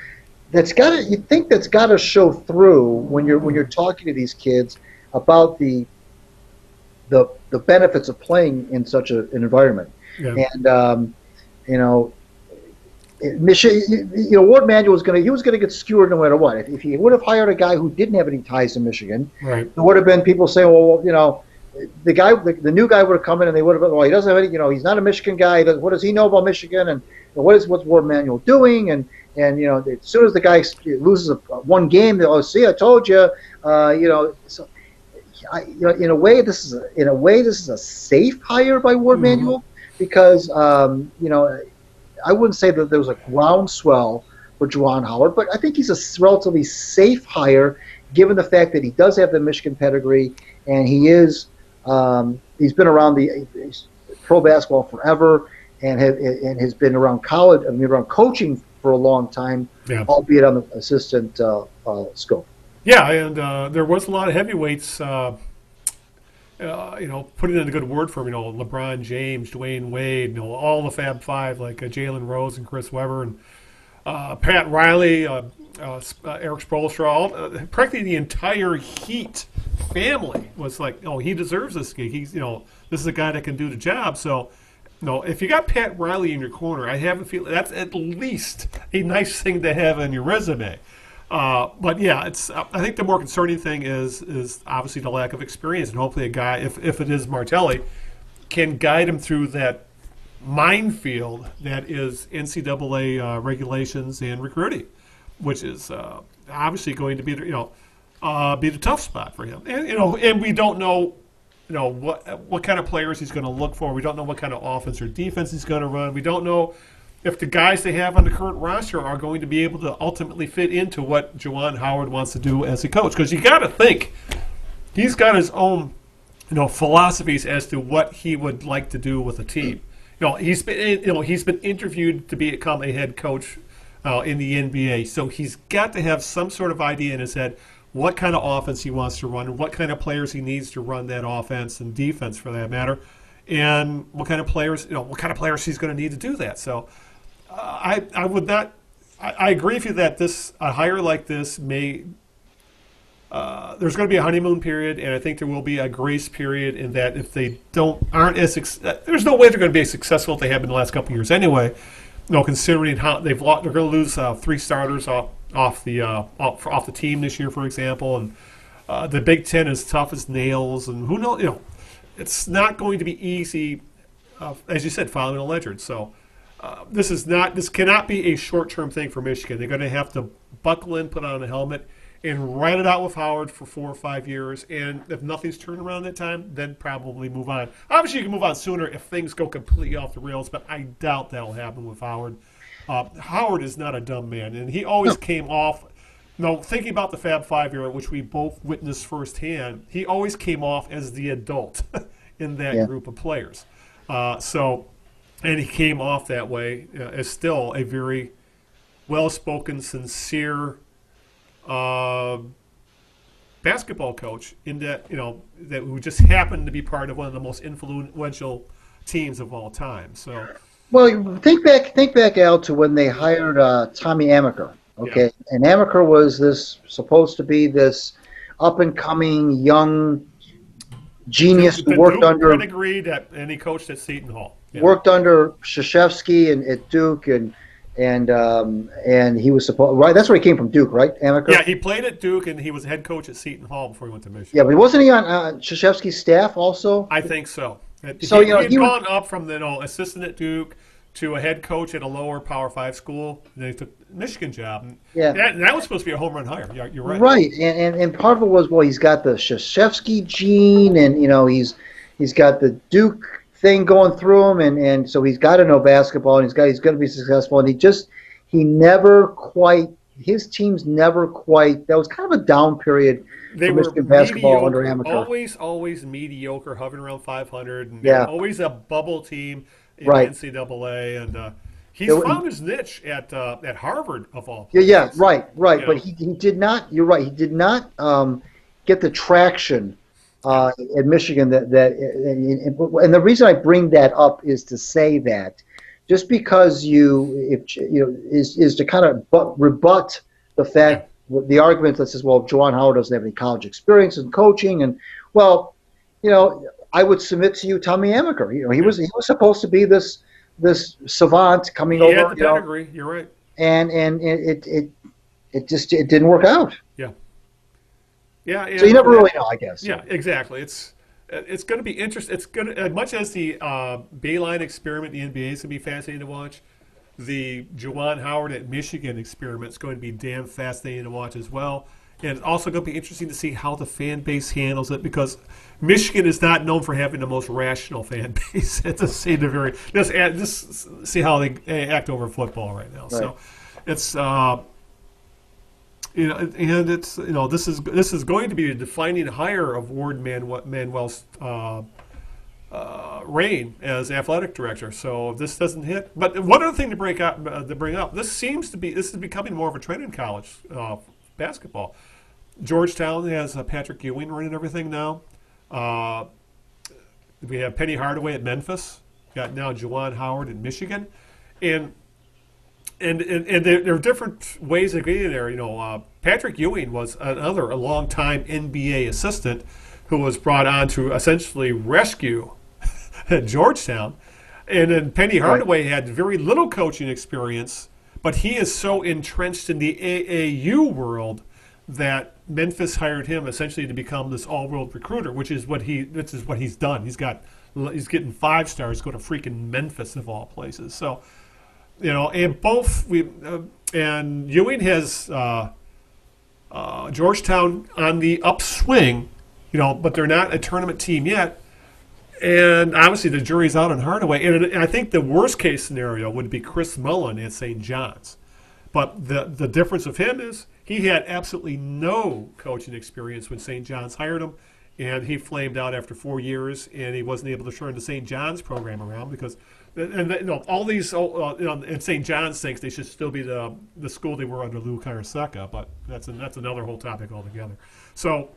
that's got to show through when you're talking to these kids about the benefits of playing in such an environment. Yeah. And Michigan, Ward Manuel was going to get skewered no matter what. If he would have hired a guy who didn't have any ties to Michigan, there would have been people saying, well, the new guy would have come in and they would have been, well, he doesn't have any, he's not a Michigan guy. What does he know about Michigan? And what's Ward Manuel doing? And as soon as the guy loses one game, they'll see, I told you. So in a way, this is a safe hire by Ward Manuel because I wouldn't say that there was a groundswell for Juwan Howard, but I think he's a relatively safe hire given the fact that he does have the Michigan pedigree and he's been around the pro basketball forever and has been around around coaching for a long time, albeit on the assistant scope. Yeah, and there was a lot of heavyweights. Putting in a good word for him, LeBron James, Dwayne Wade, all the Fab Five like Jalen Rose and Chris Webber and Pat Riley, Eric Spoelstra, practically the entire Heat family was like, he deserves this gig. He's, this is a guy that can do the job. So, if you got Pat Riley in your corner, I have a feeling that's at least a nice thing to have on your resume. But yeah, I think the more concerning thing is obviously the lack of experience, and hopefully a guy, if it is Martelli, can guide him through that minefield that is NCAA regulations and recruiting, which is obviously going to be the tough spot for him. And we don't know what kind of players he's going to look for. We don't know what kind of offense or defense he's going to run. We don't know if the guys they have on the current roster are going to be able to ultimately fit into what Juwan Howard wants to do as a coach. Because you got to think he's got his own, philosophies as to what he would like to do with a team. He's been interviewed to become a head coach in the NBA, so he's got to have some sort of idea in his head what kind of offense he wants to run, what kind of players he needs to run that offense and defense for that matter, and what kind of players he's going to need to do that. So. I agree with you that a hire like this may there's going to be a honeymoon period, and I think there will be a grace period in that if they aren't as there's no way they're going to be as successful as they have been the last couple of years anyway. Considering how they're going to lose 3 starters off the team this year, for example, and the Big Ten is tough as nails, and who knows, it's not going to be easy, as you said, following a Ledyard. So. This cannot be a short-term thing for Michigan. They're going to have to buckle in, put on a helmet, and ride it out with Howard for 4 or 5 years. And if nothing's turned around that time, then probably move on. Obviously, you can move on sooner if things go completely off the rails, but I doubt that will happen with Howard. Howard is not a dumb man, and he always came off. Thinking about the Fab Five era, which we both witnessed firsthand, he always came off as the adult in that group of players. And he came off that way as still a very well-spoken, sincere basketball coach. In that that who just happened to be part of one of the most influential teams of all time. So, well, think back, Al, to when they hired Tommy Amaker. Okay, and Amaker was supposed to be this up-and-coming young genius who worked under pedigree and he coached at Seton Hall. Yeah. Worked under Krzyzewski at Duke, and he was supposed That's where he came from, Duke, right? Amaker? Yeah, he played at Duke, and he was head coach at Seton Hall before he went to Michigan. Yeah, but wasn't he on Krzyzewski's staff also? I think so. So he had gone up from the assistant at Duke to a head coach at a lower Power 5 school. And then he took the Michigan job. And that was supposed to be a home run hire. You're right. Right, and part of it was he's got the Krzyzewski gene, and he's got the Duke thing going through him, and so he's got to know basketball, and he's going to be successful, and his teams never quite. That was kind of a down period for Michigan basketball under Amaker. Always mediocre, hovering around 500, and always a bubble team in NCAA, and he's found his niche at Harvard of all places. Yeah, right. But he did not. You're right. He did not get the traction at Michigan and the reason I bring that up is to say that just because is to kind of rebut the fact the argument that says, well, Juwan Howard doesn't have any college experience in coaching, and I would submit to you Tommy Amaker. He was supposed to be this savant coming over. He had the pedigree. You're right. And it didn't work out. Yeah. Yeah. So you never really know, I guess. Yeah, exactly. It's going to be interesting. It's going to, as much as the Beilein experiment, the NBA is going to be fascinating to watch. the Juwan Howard at Michigan experiment is going to be damn fascinating to watch as well. And it's also going to be interesting to see how the fan base handles it, because Michigan is not known for having the most rational fan base. Just see how they act over football right now. Right. So it's and it's this is going to be a defining hire of Ward Manuel's reign as athletic director. So if this doesn't hit, but one other thing to bring up, this is becoming more of a trend in college basketball. Georgetown has Patrick Ewing running everything now. We have Penny Hardaway at Memphis. Got now Juwan Howard in Michigan, and there are different ways of getting there. Patrick Ewing was a long-time NBA assistant who was brought on to essentially rescue Georgetown, and then Penny Hardaway had very little coaching experience, but he is so entrenched in the AAU world that Memphis hired him essentially to become this all-world recruiter, which is what he's done. He's getting 5 stars, go to freaking Memphis of all places. So, and and Ewing has Georgetown on the upswing, but they're not a tournament team yet. And obviously the jury's out on Hardaway. And I think the worst case scenario would be Chris Mullin at St. John's. But the difference of him is he had absolutely no coaching experience when St. John's hired him, and he flamed out after 4 years, and he wasn't able to turn the St. John's program around because, all these, and St. John's thinks they should still be the school they were under Lou Carasecca, but that's another whole topic altogether. So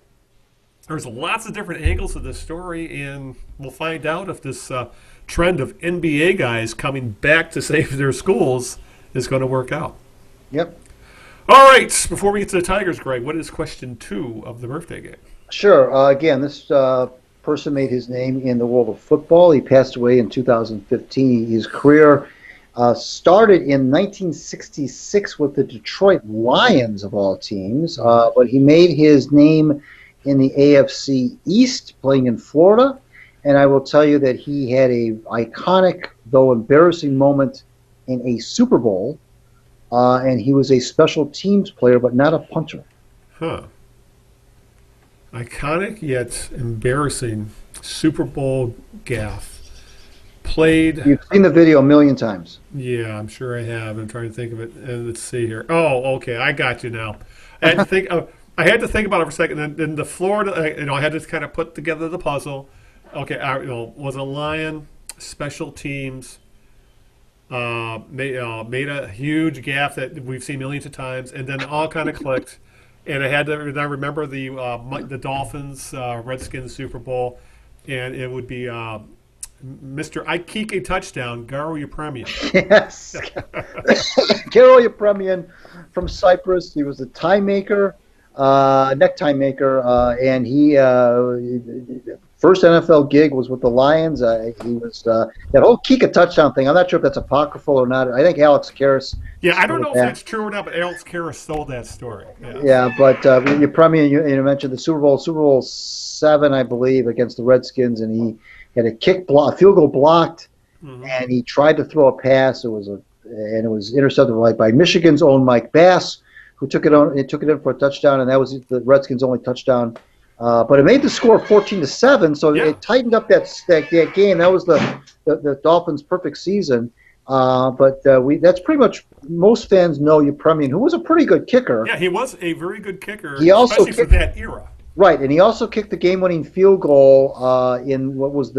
there's lots of different angles to this story, and we'll find out if this trend of NBA guys coming back to save their schools is going to work out. Yep. All right. Before we get to the Tigers, Greg, what is question 2 of the birthday game? Sure. Again, this person made his name in the world of football. He passed away in 2015. His career started in 1966 with the Detroit Lions, of all teams, but he made his name in the AFC East, playing in Florida. And I will tell you that he had a iconic, though embarrassing, moment in a Super Bowl. And he was a special teams player, but not a punter. Huh. Iconic yet embarrassing Super Bowl gaffe. Played. You've seen the video a million times. Yeah, I'm sure I have. I'm trying to think of it. And let's see here. Oh, okay. I got you now. I had to think. I had to think about it for a second. And then the Florida, I had to kind of put together the puzzle. Okay, was a Lion, special teams. Made a huge gaffe that we've seen millions of times, and then all kind of clicked. And I remember the Dolphins Redskins Super Bowl, and it would be Mr. Ikeke touchdown, Garo Yepremian. Yes, Garo Yepremian from Cyprus. He was a tie maker, necktie maker, and he. First NFL gig was with the Lions. He was that whole Kika touchdown thing. I'm not sure if that's apocryphal or not. I think Alex Karras. Yeah, I don't know if that's true or not, but Alex Karras stole that story. Yeah, but you mentioned the Super Bowl 7, I believe, against the Redskins, and he had a field goal blocked, and he tried to throw a pass. It was intercepted by Michigan's own Mike Bass, who took it in for a touchdown, and that was the Redskins' only touchdown. But it made the score 14-7, so it tightened up that game. That was the Dolphins' perfect season. But that's pretty much, most fans know Yepremian, who was a pretty good kicker. Yeah, he was a very good kicker, especially for that era. Right, and he also kicked the game-winning field goal in what was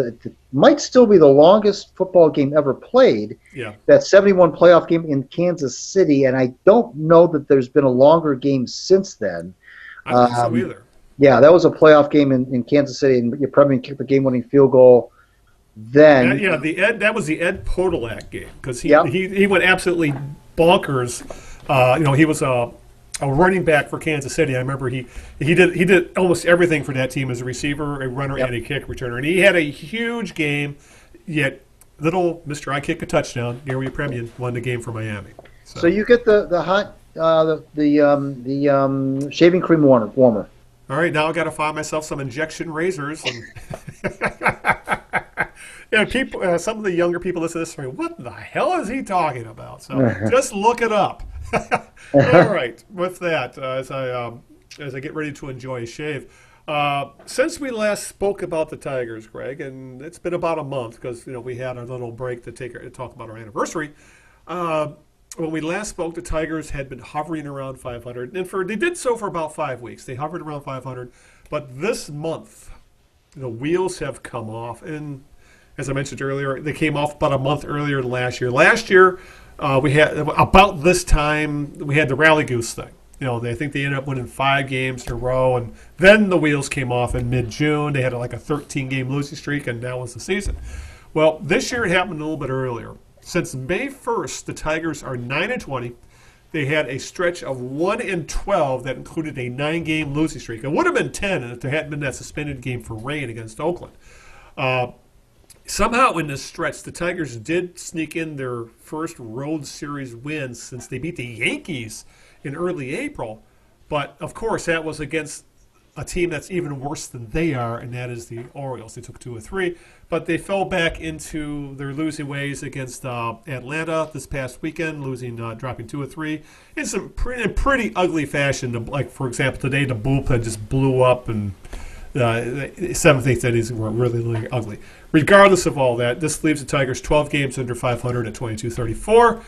might still be the longest football game ever played. Yeah, that 71 playoff game in Kansas City, and I don't know that there's been a longer game since then. I don't think so either. Yeah, that was a playoff game in Kansas City, and Yepremian kicked the game-winning field goal. Then, that was the Ed Podolak game because he went absolutely bonkers. He was a running back for Kansas City. I remember he did almost everything for that team as a receiver, a runner, and a kick returner. And he had a huge game. Yet little Mr. I kick a touchdown. Garo Yepremian won the game for Miami. So you get the hot shaving cream warmer. All right, now I got to find myself some injection razors. And Yeah, people. Some of the younger people listen to this and say, "What the hell is he talking about?" So just look it up. All right. With that, as I get ready to enjoy a shave, since we last spoke about the Tigers, Greg, and it's been about a month because we had our little break to talk about our anniversary. When we last spoke, the Tigers had been hovering around 500, and they did so for about 5 weeks. They hovered around 500, but this month, the wheels have come off, and as I mentioned earlier, they came off about a month earlier than last year. Last year, we had about this time we had the rally goose thing. I think they ended up winning 5 games in a row, and then the wheels came off in mid-June. They had like a 13-game losing streak, and that was the season. Well, this year it happened a little bit earlier. Since May 1st, the Tigers are 9-20. They had a stretch of 1-12 that included a 9-game losing streak. It would have been 10 if there hadn't been that suspended game for rain against Oakland. Somehow in this stretch, the Tigers did sneak in their first road series win since they beat the Yankees in early April. But, of course, that was against a team that's even worse than they are, and that is the Orioles. They took 2 of 3. But they fell back into their losing ways against Atlanta this past weekend, dropping 2 of 3 in some pretty ugly fashion. Like, for example, today the bullpen just blew up, and the 7th, 8th innings were really, really ugly. Regardless of all that, this leaves the Tigers 12 games under 500 at 22-34.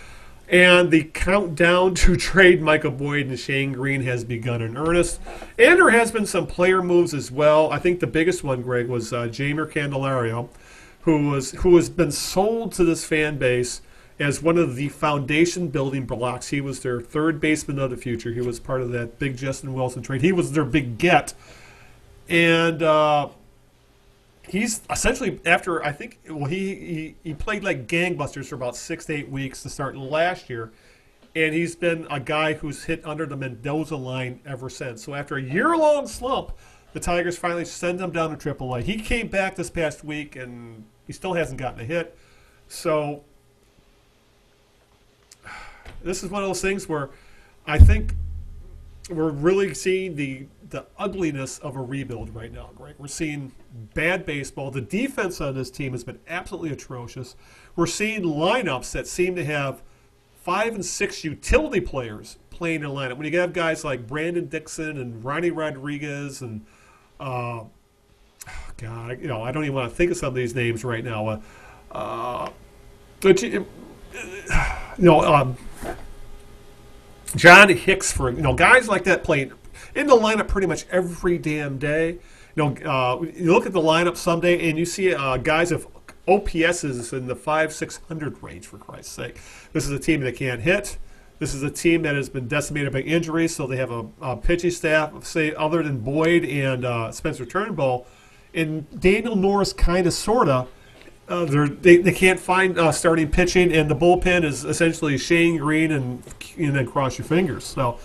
And the countdown to trade Michael Boyd and Shane Green has begun in earnest. And there has been some player moves as well. I think the biggest one, Greg, was Jeimer Candelario, who has been sold to this fan base as one of the foundation building blocks. He was their third baseman of the future. He was part of that big Justin Wilson trade. He was their big get. And he's essentially, after, I think, he played like gangbusters for about 6 to 8 weeks to start last year, and he's been a guy who's hit under the Mendoza line ever since. So after a year-long slump, the Tigers finally send him down to AAA. He came back this past week, and he still hasn't gotten a hit. So this is one of those things where I think we're really seeing the ugliness of a rebuild right now, Greg. We're seeing bad baseball. The defense on this team has been absolutely atrocious. We're seeing lineups that seem to have 5 and 6 utility players playing in a lineup. When you have guys like Brandon Dixon and Ronnie Rodriguez and God, I don't even want to think of some of these names right now. John Hicks, guys like that playing in the lineup pretty much every damn day. You look at the lineup someday and you see guys of OPSs in the 500-600 range, for Christ's sake. This is a team that can't hit. This is a team that has been decimated by injuries, so they have a pitching staff, say, other than Boyd and Spencer Turnbull. And Daniel Norris kind of, sort of, they can't find starting pitching, and the bullpen is essentially Shane Green and then cross your fingers. So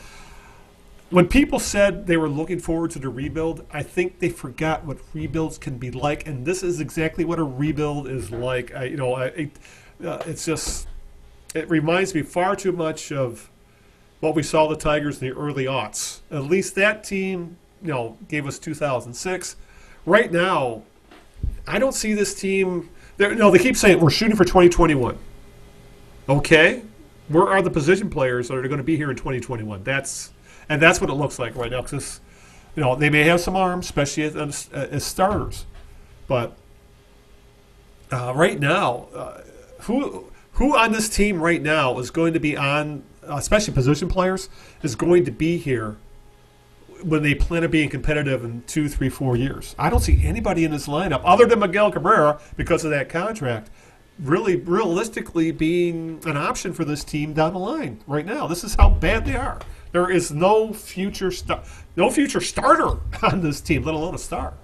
when people said they were looking forward to the rebuild, I think they forgot what rebuilds can be like, and this is exactly what a rebuild is like. It's just, it reminds me far too much of what we saw the Tigers in the early aughts. At least that team, gave us 2006. Right now, I don't see this team. They keep saying we're shooting for 2021. Okay, where are the position players that are going to be here in 2021? That's what it looks like right now. Because they may have some arms, especially as starters, but right now, who on this team right now is going to be on, especially position players, is going to be here when they plan on being competitive in 2, 3, 4 years? I don't see anybody in this lineup other than Miguel Cabrera, because of that contract, really realistically being an option for this team down the line right now. This is how bad they are. There is no future starter on this team, let alone a star.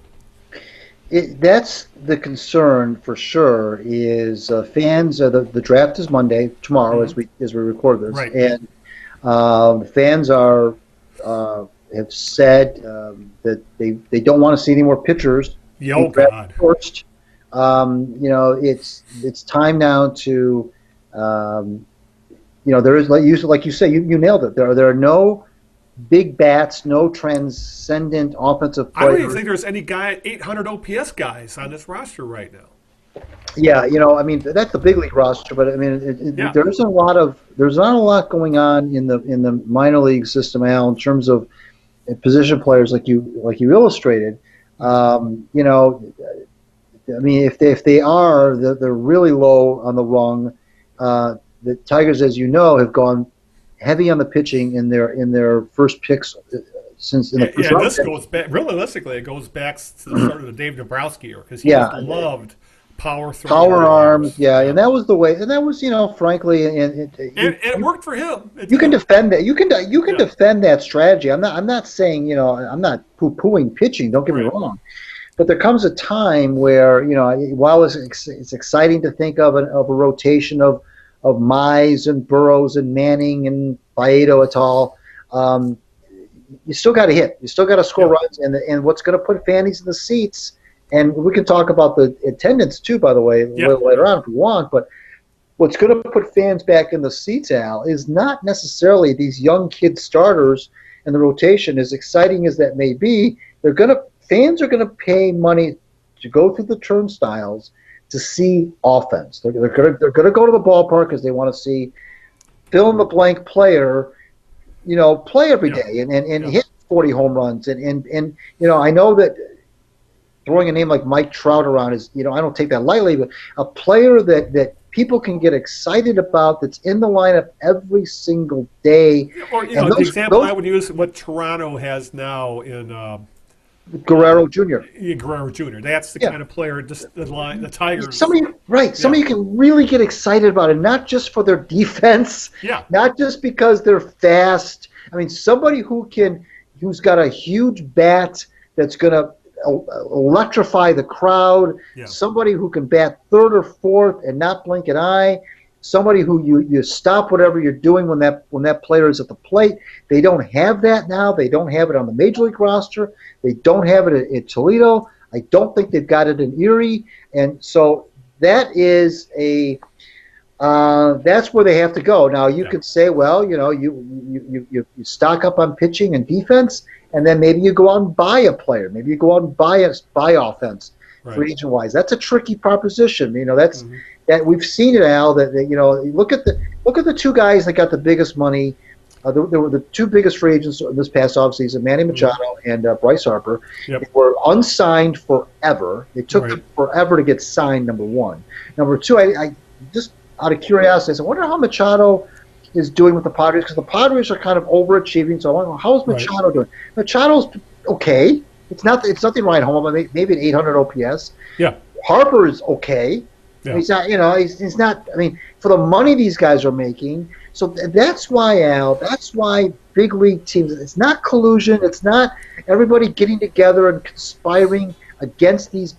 That's the concern for sure. Is fans? The draft is Monday, tomorrow, as we record this, right. And fans have said that they don't want to see any more pitchers. Oh God! First, it's time now to, there is, like you say, you nailed it. There are no big bats, no transcendent offensive players. I don't even think there's any 800 OPS guys on this roster right now. Yeah, I mean that's the big league roster, but I mean Yeah. there's not a lot going on in the minor league system, Al, in terms of position players like you illustrated. You know, I mean if they are they're really low on the rung. The Tigers, as you know, have gone heavy on the pitching in their first picks since in the first Yeah, round this picks. goes back. Realistically, it goes back to the start of the Dave Dombrowski era because he just Yeah, loved power throwing power arms, relievers. yeah, Yeah, and that was the way, and that was, frankly, and and it worked for him. It you can did. defend that. You can Yeah, defend that strategy. I'm not saying, I'm not poo-pooing pitching. Don't get me right. wrong, but there comes a time where, while it's exciting to think of a rotation of Mize and Burrows and Manning and Baedo et al. Um, you still got to hit. You still got to score Yeah, runs, and what's going to put fannies in the seats. And we can talk about the attendance too, by the way, a yeah, little later on if we want. But what's going to put fans back in the seats, Al, is not necessarily these young kid starters and the rotation. As exciting as that may be, fans are going to pay money to go through the turnstiles to see offense. They're going to go to the ballpark because they want to see fill in the blank player, play every yeah, day and yeah. hit 40 home runs. And I know that throwing a name like Mike Trout around is, I don't take that lightly, but a player that people can get excited about, that's in the lineup every single day. Or And the those example those I would use what Toronto has now in Guerrero Jr. Guerrero Jr. That's the Yeah. kind of player. Just the Tigers. Some of you, right? Some Yeah, of you can really get excited about it, not just for their defense, yeah, not just because they're fast. I mean, somebody who's got a huge bat that's going to electrify the crowd. yeah, Somebody who can bat third or fourth and not blink an eye. Somebody who you stop whatever you're doing when that player is at the plate. They don't have that now. They don't have it on the major league roster. They don't have it at Toledo. I don't think they've got it in Erie, and so that is that's where they have to go. Now you yeah, could say, well, you stock up on pitching and defense, and then maybe you go out and buy a player. Maybe you go out and buy offense, right. free agent wise. That's a tricky proposition. That's Hmm. that we've seen it, Al. That look at the two guys that got the biggest money. There were the two biggest free agents this past offseason, Manny Machado and Bryce Harper. Yep. They were unsigned forever. It took Right. them forever to get signed, number one. Number two, I just out of curiosity, I said, I wonder how Machado is doing with the Padres, because the Padres are kind of overachieving. So I want to know, how's Right. Machado doing? Machado's okay. It's nothing right home, but maybe an 800 OPS. Yeah, Harper is okay. yeah, He's not, he's not. I mean, for the money these guys are making, so that's why, Al. That's why big league teams. It's not collusion. It's not everybody getting together and conspiring against these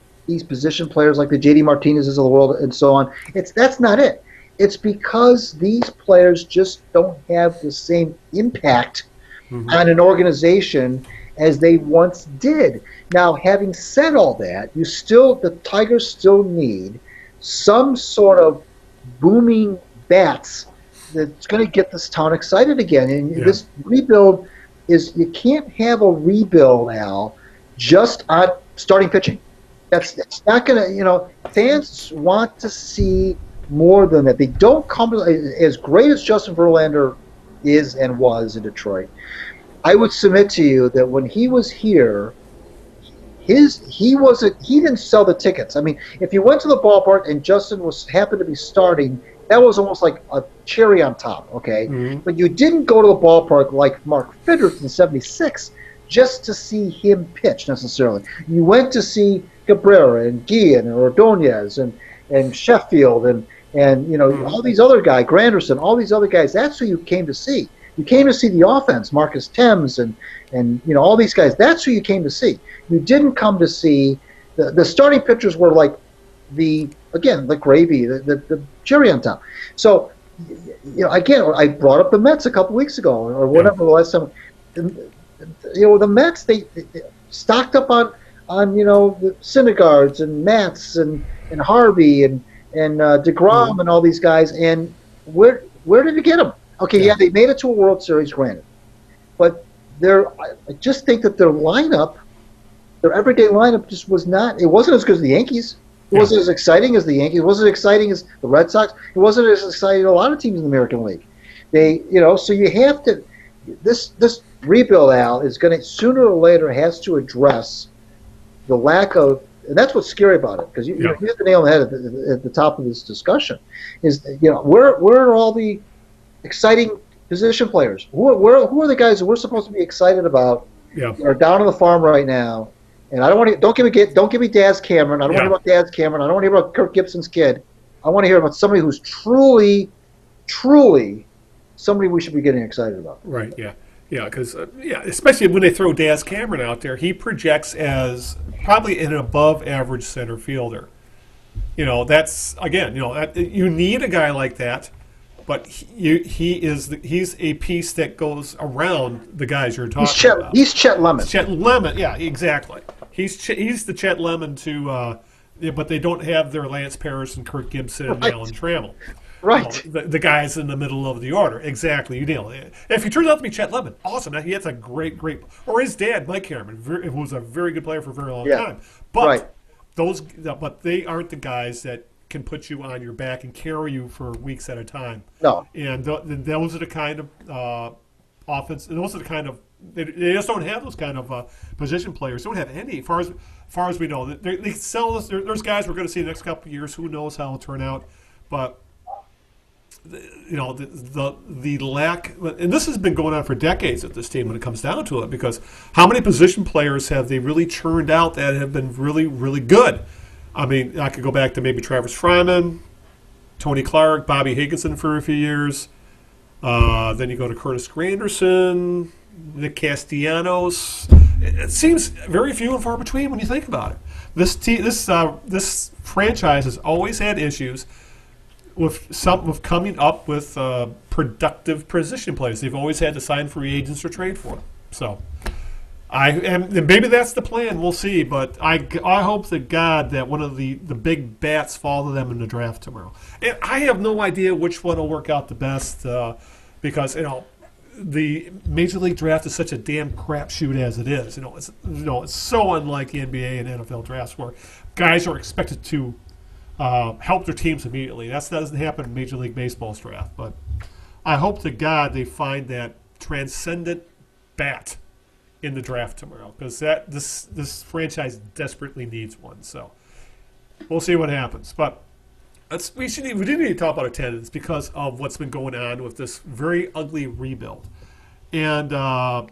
position players like the JD Martinez's of the world and so on. That's not it. It's because these players just don't have the same impact hmm, on an organization as they once did. Now, having said all that, the Tigers still need some sort of booming bats that's going to get this town excited again. And yeah, this rebuild you can't have a rebuild, Al, just on starting pitching. That's not going to, fans want to see more than that. They don't come as great as Justin Verlander is and was in Detroit. I would submit to you that when he was here, he didn't sell the tickets. I mean, if you went to the ballpark and Justin happened to be starting, that was almost like a cherry on top, okay? hmm, But you didn't go to the ballpark like Mark Fidrich in '76 just to see him pitch necessarily. You went to see Cabrera and Guillen and Ordonez and Sheffield and all these other guys, Granderson, all these other guys. That's who you came to see. You came to see the offense, Marcus Thames and all these guys. That's who you came to see. You didn't come to see the starting pitchers were like the gravy, the cherry on top. So again, I brought up the Mets a couple weeks ago or whatever the last time. The Mets they stocked up on the Syndergaards and Matz and Harvey and DeGrom and all these guys. And where did you get them? Okay, yeah, they made it to a World Series, granted, but I just think that their everyday lineup, just was not. It wasn't as good as the Yankees. It wasn't as exciting as the Yankees. It wasn't as exciting as the Red Sox. It wasn't as exciting as a lot of teams in the American League. So you have to. This rebuild, Al, is going to sooner or later has to address the lack of, and that's what's scary about it, because you hit the nail on the head at the top of this discussion. Is where are all the exciting position players? Who are the guys that we're supposed to be excited about? Yeah. Are down on the farm right now. And I don't want to. Don't give me Daz Cameron. I don't want to hear about Daz Cameron. I don't want to hear about Kirk Gibson's kid. I want to hear about somebody who's truly somebody we should be getting excited about. Right. Yeah. Yeah. Because especially when they throw Daz Cameron out there, he projects as probably an above-average center fielder. That's again. You need a guy like that, but he's a piece that goes around the guys you're talking about. He's Chet Lemon. Chet Lemon. Yeah. Exactly. He's the Chet Lemon to, but they don't have their Lance Parrish and Kirk Gibson and Alan Trammell. Right. The guys in the middle of the order. Exactly. You nail it. If he turns out to be Chet Lemon, awesome. He has a great. Or his dad, Mike Cameron, who was a very good player for a very long time. But but they aren't the guys that can put you on your back and carry you for weeks at a time. No. And those are the kind of offense. And those are the kind of. They just don't have those kind of position players. They don't have any, as far as we know. They sell us. There's guys we're going to see the next couple of years. Who knows how it'll turn out? But the lack, and this has been going on for decades at this team when it comes down to it. Because how many position players have they really churned out that have been really, really good? I mean, I could go back to maybe Travis Fryman, Tony Clark, Bobby Higginson for a few years. Then you go to Curtis Granderson, Nick Castellanos. It seems very few and far between when you think about it. This franchise has always had issues with coming up with productive position players. They've always had to sign free agents or trade for them. So, and maybe that's the plan. We'll see. But I hope to God that one of the big bats fall to them in the draft tomorrow. And I have no idea which one will work out the best because the Major League draft is such a damn crapshoot as it is. It's so unlike the NBA and NFL drafts where guys are expected to help their teams immediately. That doesn't happen in Major League Baseball's draft. But I hope to God they find that transcendent bat in the draft tomorrow because this franchise desperately needs one. So we'll see what happens. But we didn't need to talk about attendance because of what's been going on with this very ugly rebuild. And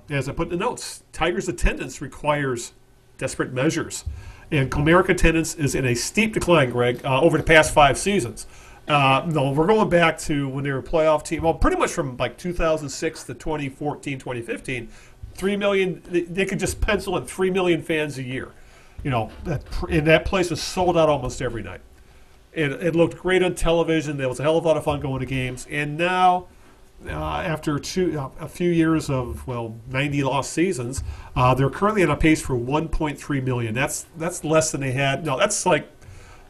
as I put in the notes, Tigers attendance requires desperate measures. And Comerica attendance is in a steep decline, Greg, over the past 5 seasons. No, we're going back to when they were a playoff team. Well, pretty much from like 2006 to 2014, 2015, 3 million. They could just pencil in 3 million fans a year. And that place was sold out almost every night. It looked great on television. There was a hell of a lot of fun going to games. And now, after a few years of 90 lost seasons, they're currently on a pace for 1.3 million. That's less than they had. No, that's like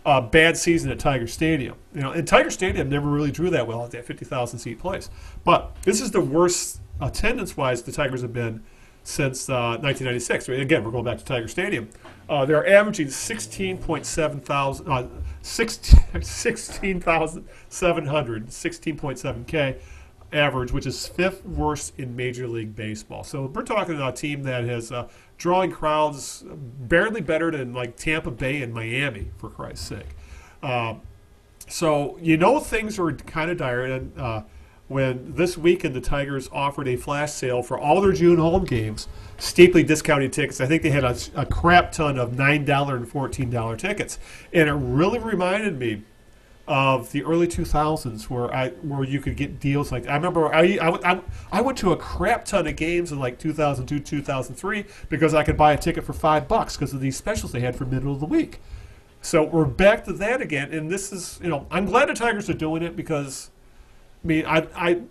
a bad season at Tiger Stadium. And Tiger Stadium never really drew that well at that 50,000 seat place. But this is the worst attendance-wise the Tigers have been since 1996. Again, we're going back to Tiger Stadium. They're averaging 16,700 average, which is 5th worst in Major League Baseball. So we're talking about a team that has drawing crowds barely better than like Tampa Bay and Miami, for Christ's sake. So things are kind of dire. And when this weekend the Tigers offered a flash sale for all their June home games, steeply discounted tickets. I think they had a crap ton of $9 and $14 tickets. And it really reminded me of the early 2000s where you could get deals like I remember I went to a crap ton of games in like 2002, 2003 because I could buy a ticket for $5 because of these specials they had for middle of the week. So we're back to that again, and this is I'm glad the Tigers are doing it because I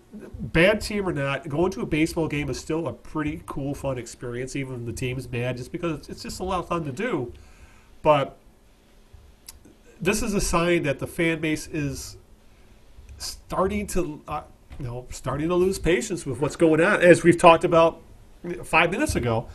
bad team or not, going to a baseball game is still a pretty cool, fun experience, even if the team's bad, just because it's just a lot of fun to do. But this is a sign that the fan base is starting to lose patience with what's going on. As we've talked about 5 minutes ago,